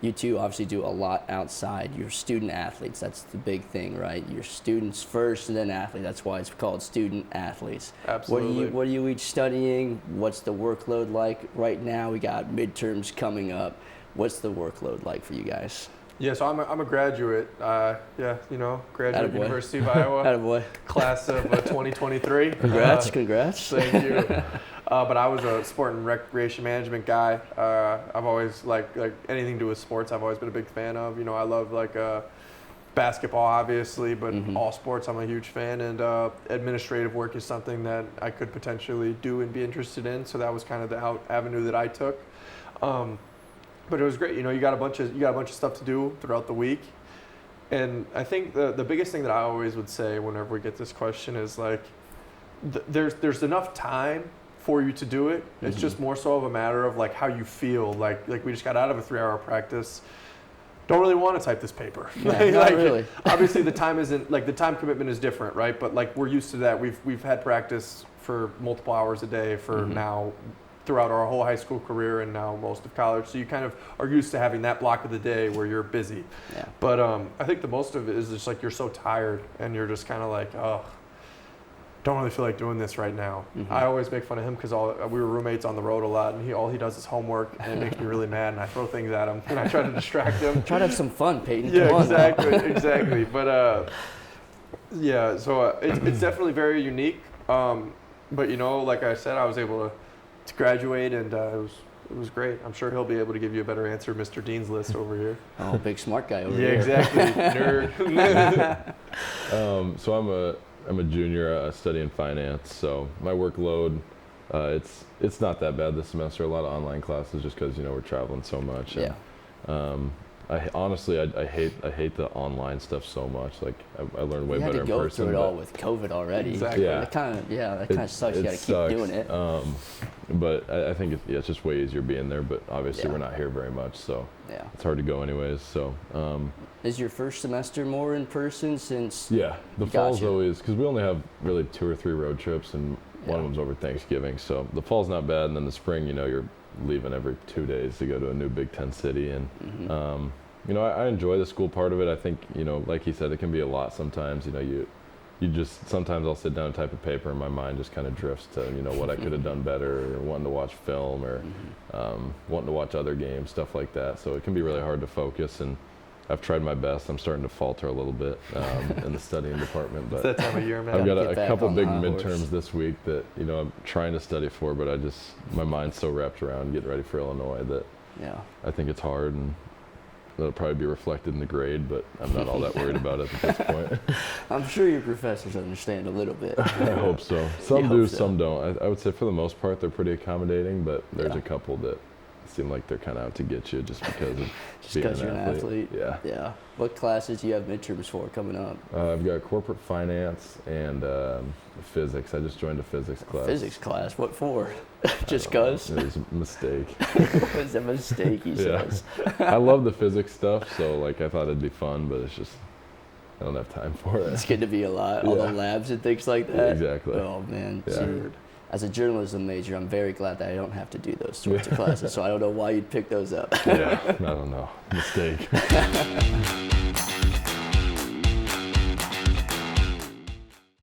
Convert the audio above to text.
you two obviously do a lot outside. You're student athletes. That's the big thing, right? You're students first and then athletes. That's why it's called student athletes. Absolutely. What are you each studying? What's the workload like right now? We got midterms coming up. What's the workload like for you guys? Yeah, so I'm a graduate. Graduate Attaboy. University of Iowa. Attaboy. Class of 2023. Congrats. Thank you. But I was a sport and recreation management guy. I've always like anything to do with sports. I've always been a big fan of. I love basketball, obviously, but all sports I'm a huge fan. And administrative work is something that I could potentially do and be interested in. So that was kind of the avenue that I took. But it was great. You got a bunch of stuff to do throughout the week. And I think the biggest thing that I always would say whenever we get this question is there's enough time for you to do it. It's just more so of a matter of how you feel. Like we just got out of a 3-hour practice. Don't really want to type this paper. Yeah, not really. Obviously the time isn't the time commitment is different, right? But we're used to that. We've had practice for multiple hours a day for now throughout our whole high school career and now most of college. So you kind of are used to having that block of the day where you're busy. Yeah. But I think the most of it is just you're so tired and you're just kind of oh, don't really feel like doing this right now. I always make fun of him because we were roommates on the road a lot, and all he does is homework, and it makes me really mad, and I throw things at him, and I try to distract him. Try to have some fun, Payton. Yeah, Come on exactly. But so it's definitely very unique. But like I said, I was able to graduate, and it was great. I'm sure he'll be able to give you a better answer, Mr. Dean's List over here. Oh, big smart guy over here. Yeah, exactly. Nerd. So I'm a junior studying finance, so my workload, it's not that bad this semester. A lot of online classes just because we're traveling so much. Yeah. And, I hate the online stuff so much. I learn way better in person. You had to go through it all with COVID already. Exactly. Yeah. That kind of sucks. You got to keep doing it. But I think it's just way easier being there. But obviously we're not here very much, so it's hard to go anyways. So. Is your first semester more in person since? Yeah, the fall's always because we only have really 2 or 3 road trips, and one of them's over Thanksgiving. So the fall's not bad, and then the spring, you're leaving every 2 days to go to a new Big Ten city, and I enjoy the school part of it. I think like he said, it can be a lot sometimes. You just sometimes I'll sit down and type a paper, and my mind just kind of drifts to what I could have done better, or wanting to watch film, or wanting to watch other games, stuff like that. So it can be really hard to focus, and I've tried my best. I'm starting to falter a little bit in the studying department, but it's that time of year, man. I've got a couple big midterms this week that I'm trying to study for, but my mind's so wrapped around getting ready for Illinois that I think it's hard, and that'll probably be reflected in the grade, but I'm not all that worried about it at this point. I'm sure your professors understand a little bit. I hope so. Some do, some don't. I would say for the most part they're pretty accommodating, but there's a couple that seem like they're kind of out to get you just because of being you're an athlete. Yeah. What classes do you have midterms for coming up? I've got corporate finance and physics. I just joined a physics class. Physics class? What for? Just because? It was a mistake. It was a mistake, he says. I love the physics stuff, so I thought it'd be fun, but it's just I don't have time for it. It's getting to be a lot. All the labs and things like that. Exactly. Oh man. Yeah. See, as a journalism major, I'm very glad that I don't have to do those sorts of classes, so I don't know why you'd pick those up. Yeah, I don't know. Mistake.